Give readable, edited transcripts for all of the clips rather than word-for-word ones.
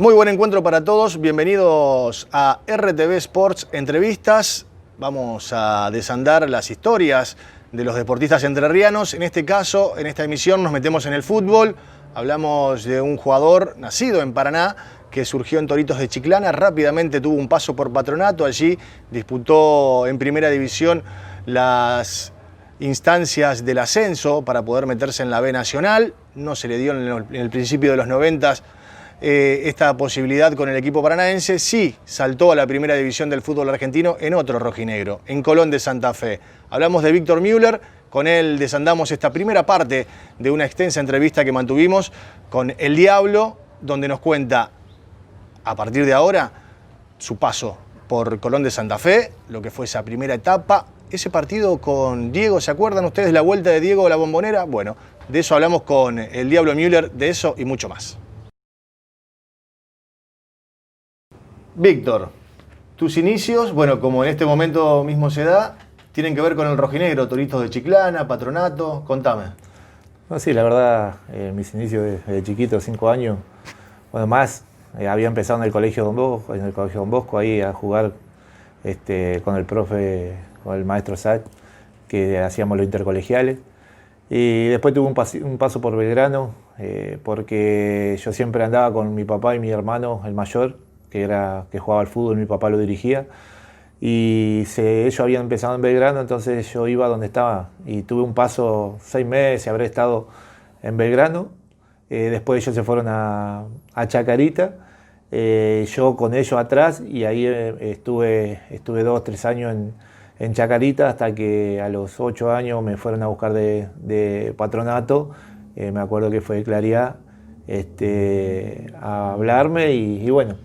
Muy buen encuentro para todos, bienvenidos a RTV Sports Entrevistas. Vamos a desandar las historias de los deportistas entrerrianos. En este caso, en esta emisión nos metemos en el fútbol. Hablamos de un jugador nacido en Paraná que surgió en Toritos de Chiclana, rápidamente tuvo un paso por Patronato, allí disputó en primera división las instancias del ascenso para poder meterse en la B Nacional. No se le dio en el principio de los 90 esta posibilidad con el equipo paranaense. Sí saltó a la primera división del fútbol argentino en otro rojinegro, en Colón de Santa Fe. Hablamos de Víctor Müller, con él desandamos esta primera parte de una extensa entrevista que mantuvimos con El Diablo, donde nos cuenta a partir de ahora su paso por Colón de Santa Fe, lo que fue esa primera etapa, ese partido con Diego. ¿Se acuerdan ustedes la vuelta de Diego a la Bombonera? Bueno, de eso hablamos con El Diablo Müller, de eso y mucho más. Víctor, tus inicios, bueno, como en este momento mismo se da, tienen que ver con el rojinegro, Toritos de Chiclana, Patronato, contame. No, sí, la verdad, mis inicios desde chiquito, 5 años, bueno, más, había empezado en el Colegio Don Bosco, ahí a jugar con el profe, con el maestro Sack, que hacíamos los intercolegiales. Y después tuve un paso por Belgrano, porque yo siempre andaba con mi papá y mi hermano, el mayor, que jugaba al fútbol, mi papá lo dirigía. Y ellos habían empezado en Belgrano, entonces yo iba donde estaba. Y tuve un paso, 6 meses, habré estado en Belgrano. Después ellos se fueron a Chacarita, yo con ellos atrás, y ahí estuve 2, 3 años en Chacarita, hasta que a los 8 años me fueron a buscar de Patronato, me acuerdo que fue de Claridad, a hablarme, y bueno,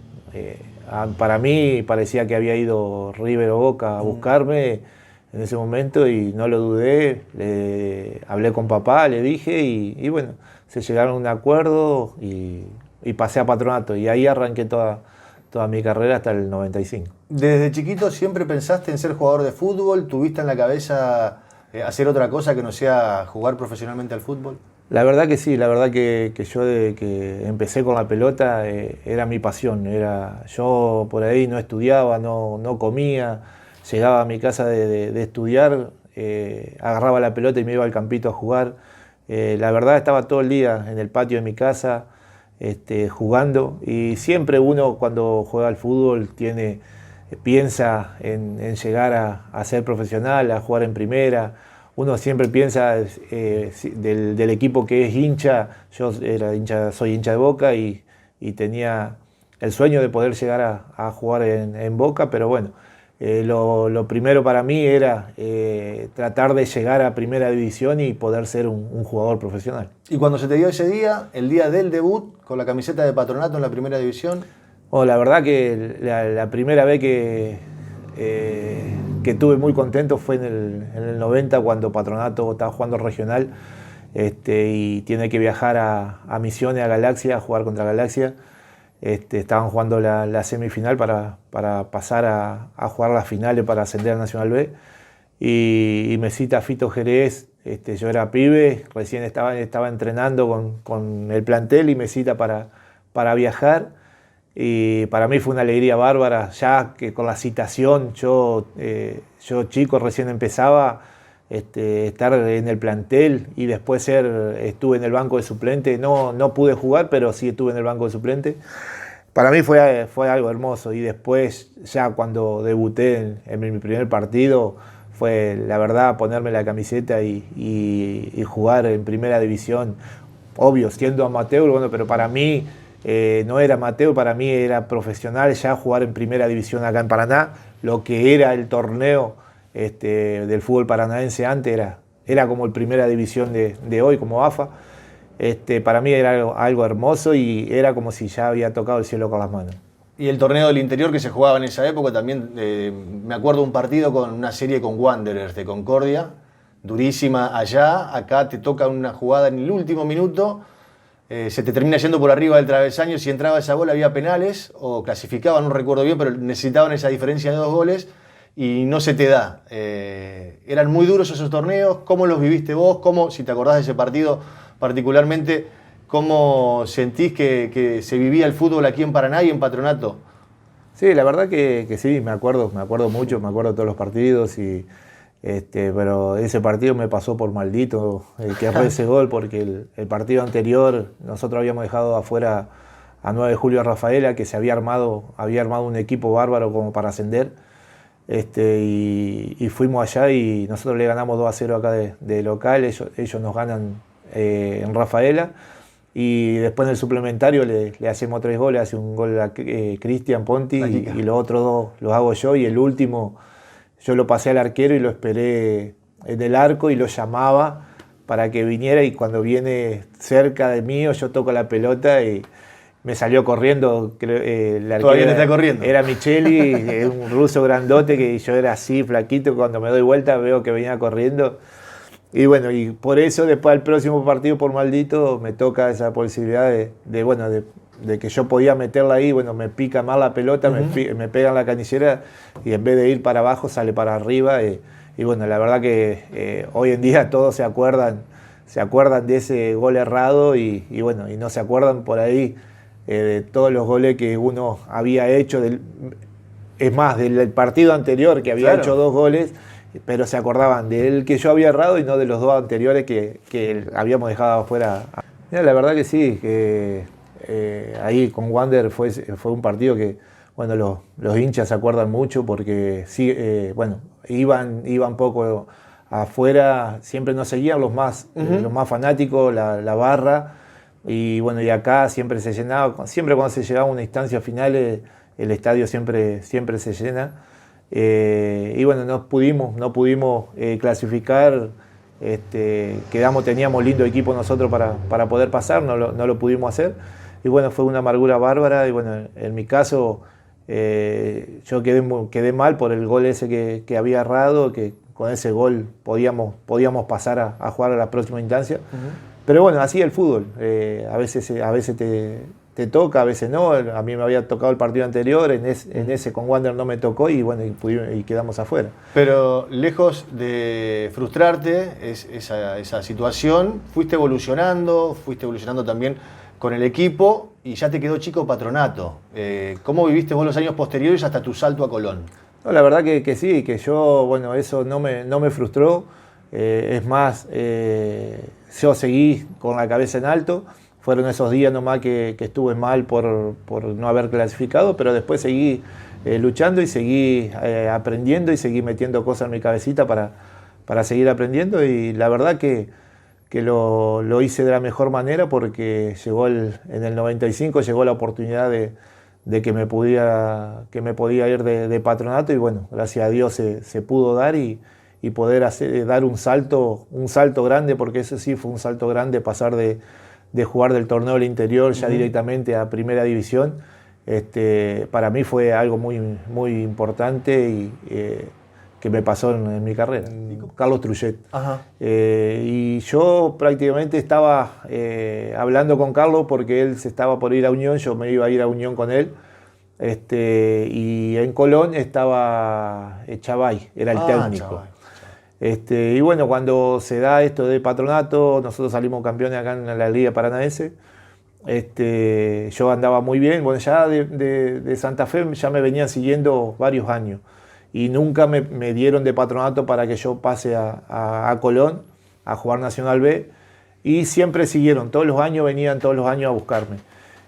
para mí parecía que había ido River o Boca a buscarme en ese momento, y no lo dudé, hablé con papá, le dije, y bueno, se llegaron a un acuerdo y pasé a Patronato, y ahí arranqué toda mi carrera hasta el 95. ¿Desde chiquito siempre pensaste en ser jugador de fútbol? ¿Tuviste en la cabeza hacer otra cosa que no sea jugar profesionalmente al fútbol? La verdad que sí, la verdad que yo desde que empecé con la pelota era mi pasión. Yo por ahí no estudiaba, no comía, llegaba a mi casa de estudiar, agarraba la pelota y me iba al campito a jugar. La verdad estaba todo el día en el patio de mi casa jugando, y siempre uno cuando juega al fútbol piensa en llegar a ser profesional, a jugar en primera. Uno siempre piensa del equipo que es hincha. Yo soy hincha de Boca y tenía el sueño de poder llegar a jugar en Boca, pero bueno, lo primero para mí era tratar de llegar a primera división y poder ser un jugador profesional. ¿Y cuando se te dio ese día, el día del debut, con la camiseta de Patronato en la primera división? Oh, la verdad que la primera vez que estuve muy contento fue en el 90, cuando Patronato estaba jugando regional, y tiene que viajar a Misiones, a Galaxia, a jugar contra Galaxia. Estaban jugando la semifinal para pasar a jugar las finales para ascender a Nacional B, y me cita Fito Jerez. Yo era pibe, recién estaba entrenando con el plantel, y me cita para viajar. Y para mí fue una alegría bárbara, ya que con la citación, yo chico recién empezaba, estar en el plantel, y después estuve en el banco de suplente. No pude jugar, pero sí estuve en el banco de suplente. Para mí fue algo hermoso, y después ya cuando debuté en mi primer partido, fue la verdad ponerme la camiseta y jugar en primera división. Obvio, siendo amateur, bueno, pero para mí no era amateur, para mí era profesional ya jugar en primera división acá en Paraná. Lo que era el torneo del fútbol paranaense antes era como el primera división de hoy, como AFA. Para mí era algo hermoso, y era como si ya había tocado el cielo con las manos. Y el torneo del interior que se jugaba en esa época también, me acuerdo un partido con una serie con Wanderers de Concordia, durísima allá. Acá te toca una jugada en el último minuto, se te termina yendo por arriba del travesaño. Si entraba esa bola había penales o clasificaban, no recuerdo bien, pero necesitaban esa diferencia de 2 goles y no se te da. Eran muy duros esos torneos. ¿Cómo los viviste vos? ¿Cómo, si te acordás de ese partido particularmente, ¿Cómo sentís que se vivía el fútbol aquí en Paraná y en Patronato? Sí, la verdad que sí, me acuerdo mucho, me acuerdo de todos los partidos, pero ese partido me pasó por maldito, el que erró ese gol, porque el partido anterior nosotros habíamos dejado afuera a 9 de julio a Rafaela, que se había armado un equipo bárbaro como para ascender, y fuimos allá y nosotros le ganamos 2-0 acá de local, ellos nos ganan en Rafaela. Y después en el suplementario le hacemos 3 goles, hace un gol a Cristian Ponti y los otros 2 los hago yo, y el último yo lo pasé al arquero y lo esperé en el arco y lo llamaba para que viniera, y cuando viene cerca de mí yo toco la pelota y me salió corriendo. El arquero ¿Todavía está corriendo? Era Micheli, un ruso grandote, que yo era así flaquito, cuando me doy vuelta veo que venía corriendo. Y bueno, y por eso después del próximo partido por maldito me toca esa posibilidad de que yo podía meterla ahí. Bueno, me pica mal la pelota, me pega en la canillera y en vez de ir para abajo sale para arriba. Y bueno, la verdad que hoy en día todos se acuerdan de ese gol errado y bueno, y no se acuerdan por ahí de todos los goles que uno había hecho. Es más, del partido anterior que había hecho 2 goles, pero se acordaban del que yo había errado y no de los 2 anteriores que habíamos dejado afuera. Mira, la verdad que sí, que ahí con Wander fue un partido que, bueno, los hinchas se acuerdan mucho porque sí, bueno, iban poco afuera, siempre nos seguían los más fanáticos, la barra, y bueno, y acá siempre se llenaba, siempre cuando se llegaba a una instancia final, el estadio siempre se llena. Y bueno, no pudimos clasificar, teníamos lindo equipo nosotros para poder pasar, no lo pudimos hacer, y bueno, fue una amargura bárbara. Y bueno, en mi caso yo quedé mal por el gol ese que había errado, que con ese gol podíamos pasar a jugar a la próxima instancia. Pero bueno, así el fútbol, a veces te toca, a veces no. A mí me había tocado el partido anterior, en ese con Wander no me tocó y bueno, y quedamos afuera. Pero lejos de frustrarte esa situación, fuiste evolucionando también con el equipo y ya te quedó chico Patronato. ¿Cómo viviste vos los años posteriores hasta tu salto a Colón? No, la verdad que sí, que yo, bueno, eso no me frustró. Es más, yo seguí con la cabeza en alto. Fueron esos días nomás que estuve mal por no haber clasificado, pero después seguí luchando y seguí aprendiendo y seguí metiendo cosas en mi cabecita para seguir aprendiendo. Y la verdad que lo hice de la mejor manera, porque en el 95 llegó la oportunidad de que me podía ir de Patronato, y bueno, gracias a Dios se pudo dar y poder dar un salto grande, porque eso sí fue un salto grande, pasar de jugar del torneo del interior ya directamente a primera división. Para mí fue algo muy, muy importante y que me pasó en mi carrera. Carlos Trullet. Y yo prácticamente estaba hablando con Carlos porque él se estaba por ir a Unión, yo me iba a ir a Unión con él. Y en Colón estaba Chavay, era el técnico. Y bueno, cuando se da esto de Patronato, nosotros salimos campeones acá en la Liga Paranaense. Yo andaba muy bien, bueno, ya de Santa Fe ya me venían siguiendo varios años y nunca me dieron de Patronato para que yo pase a Colón a jugar Nacional B, y siempre siguieron, venían todos los años a buscarme.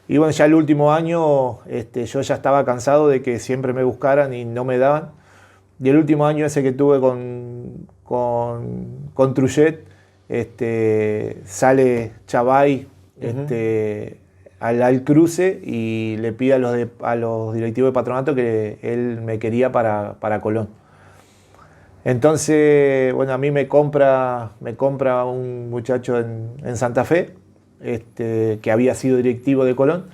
Y bueno, ya el último año yo ya estaba cansado de que siempre me buscaran y no me daban. Y el último año ese que tuve con Trullet, sale Chavay al cruce y le pide a los directivos de Patronato que él me quería para Colón. Entonces, bueno, a mí me compra un muchacho en Santa Fe, que había sido directivo de Colón.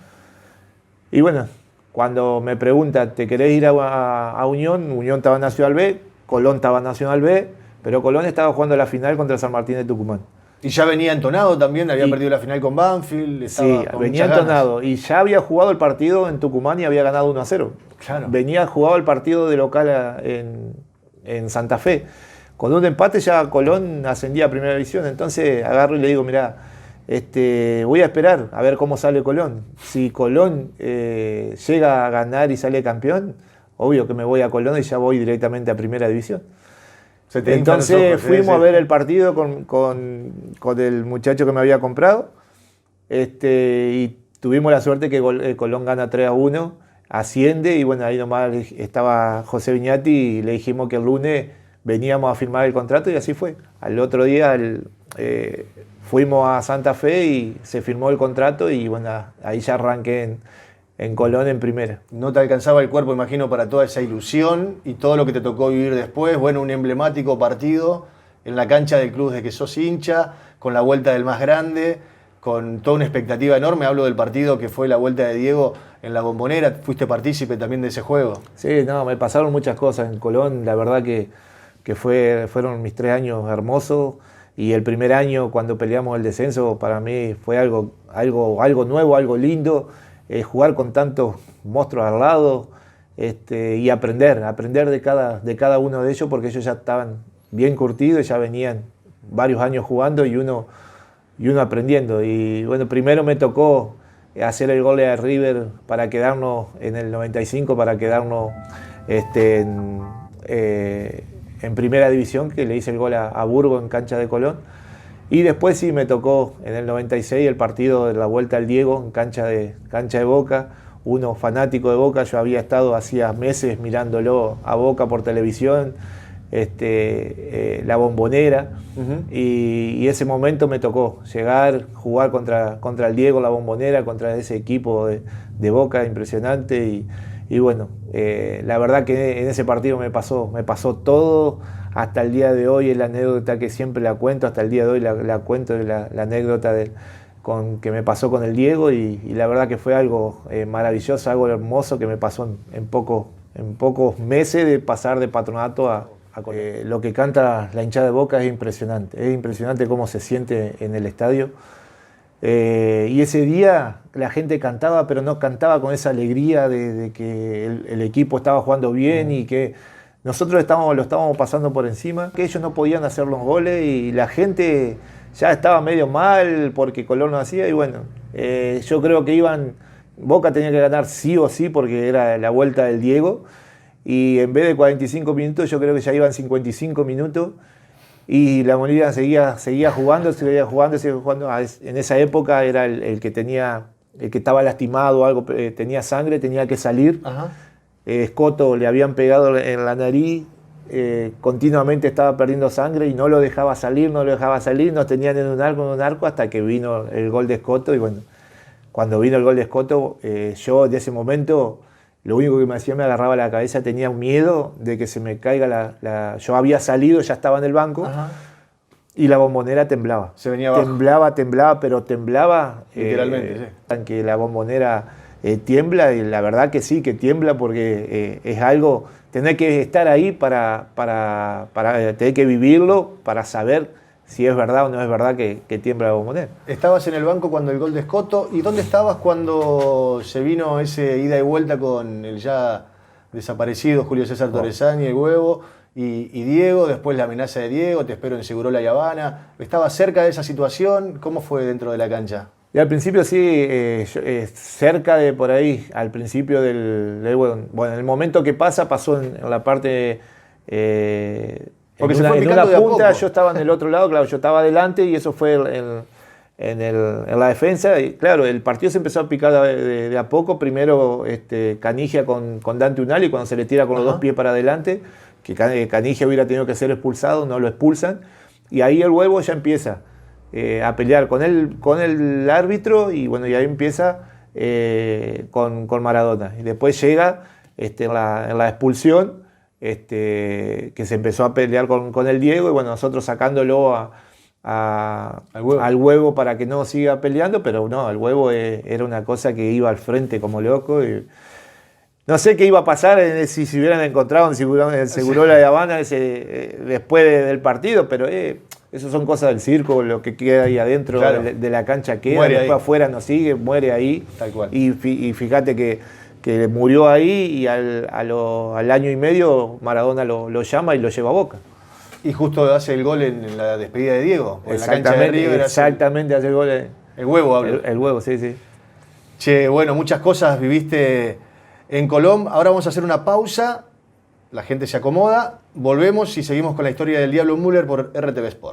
Y bueno, cuando me pregunta, ¿te querés ir a Unión? Unión estaba en Nacional B, Colón estaba en Nacional B, pero Colón estaba jugando la final contra San Martín de Tucumán. Y ya venía entonado también, había perdido la final con Banfield. Sí, venía entonado. Y ya había jugado el partido en Tucumán y había ganado 1-0. Claro. Venía jugado el partido de local en Santa Fe. Con un empate ya Colón ascendía a primera división. Entonces agarro y le digo, mirá, voy a esperar a ver cómo sale Colón. Si Colón llega a ganar y sale campeón, obvio que me voy a Colón y ya voy directamente a Primera División. Entonces fuimos a ver el partido con el muchacho que me había comprado y tuvimos la suerte que Colón gana 3-1, asciende y bueno, ahí nomás estaba José Viñati y le dijimos que el lunes veníamos a firmar el contrato y así fue. Al otro día fuimos a Santa Fe y se firmó el contrato y bueno, ahí ya arranqué en Colón en primera. No te alcanzaba el cuerpo, imagino, para toda esa ilusión y todo lo que te tocó vivir después. Bueno, un emblemático partido en la cancha del club de que sos hincha, con la vuelta del más grande, con toda una expectativa enorme. Hablo del partido que fue la vuelta de Diego en la Bombonera. Fuiste partícipe también de ese juego. Sí, no, me pasaron muchas cosas en Colón. La verdad que fueron mis 3 años hermosos. Y el primer año, cuando peleamos el descenso, para mí fue algo nuevo, algo lindo. Jugar con tantos monstruos al lado y aprender de cada uno de ellos, porque ellos ya estaban bien curtidos, ya venían varios años jugando y uno aprendiendo. Y bueno, primero me tocó hacer el gol de River para quedarnos en el 95, para quedarnos en Primera División, que le hice el gol a Burgo en cancha de Colón. Y después sí me tocó en el 96 el partido de la vuelta al Diego en cancha de Boca, uno fanático de Boca. Yo había estado hacía meses mirándolo a Boca por televisión, la Bombonera, y ese momento me tocó llegar, jugar contra el Diego, la Bombonera, contra ese equipo de Boca impresionante. Y bueno, la verdad que en ese partido me pasó todo. Hasta el día de hoy es la anécdota que siempre la cuento, hasta el día de hoy la cuento, la anécdota que me pasó con el Diego y la verdad que fue algo maravilloso, algo hermoso que me pasó en pocos meses de pasar de Patronato a Colón. Lo que canta la hinchada de Boca es impresionante cómo se siente en el estadio. Y ese día la gente cantaba, pero no cantaba con esa alegría de que el equipo estaba jugando bien y que nosotros lo estábamos pasando por encima, que ellos no podían hacer los goles y la gente ya estaba medio mal porque Colón no hacía. Y bueno, yo creo que Boca tenía que ganar sí o sí porque era la vuelta del Diego. Y en vez de 45 minutos, yo creo que ya iban 55 minutos. Y la Molina seguía jugando. En esa época era el que estaba lastimado o algo, tenía sangre, tenía que salir. Ajá. Escoto le habían pegado en la nariz, continuamente estaba perdiendo sangre y no lo dejaba salir, nos tenían en un arco hasta que vino el gol de Escoto. Y bueno, cuando vino el gol de Escoto, yo de ese momento, lo único que me hacía, me agarraba la cabeza, tenía miedo de que se me caiga yo había salido, ya estaba en el banco. Ajá. Y la Bombonera temblaba. Se venía abajo. Temblaba, pero temblaba. Literalmente, sí. Que la Bombonera tiembla, y la verdad que sí, que tiembla porque es algo, tener que estar ahí para tener que vivirlo, para saber si es verdad o no es verdad que tiembla la Bombonera. Estabas en el banco cuando el gol de Escoto, ¿y dónde estabas cuando se vino ese ida y vuelta con el ya desaparecido Julio César Torresani, el Huevo, y Diego, después la amenaza de Diego, te espero en Segurola y Habana? ¿Estabas cerca de esa situación? ¿Cómo fue dentro de la cancha? Y al principio sí, cerca de por ahí, al principio bueno, en el momento que pasó en la parte, porque en una punta, yo estaba en el otro lado, claro, yo estaba adelante y eso fue en la defensa. Y claro, el partido se empezó a picar de a poco, primero Canigia con Dante Unali, cuando se le tira con los dos pies para adelante, que Canigia hubiera tenido que ser expulsado, no lo expulsan, y ahí el Huevo ya empieza a pelear con el árbitro y bueno, y ahí empieza con Maradona. Y después llega en la expulsión, que se empezó a pelear con el Diego, y bueno, nosotros sacándolo al huevo para que no siga peleando, pero no, el Huevo era una cosa que iba al frente como loco. Y no sé qué iba a pasar si se hubieran encontrado en el Segurola de Habana después del partido, pero eso son cosas del circo, lo que queda ahí adentro, claro, de la cancha queda, muere después ahí. Afuera no sigue, muere ahí. Tal cual. Y fíjate que murió ahí y al año y medio Maradona lo llama y lo lleva a Boca. Y justo hace el gol en la despedida de Diego. En la cancha de River. Exactamente, hace el gol. El huevo, hablo. El huevo, sí, sí. Che, bueno, muchas cosas viviste en Colón. Ahora vamos a hacer una pausa. La gente se acomoda. Volvemos y seguimos con la historia del Diablo Müller por RTV Sport.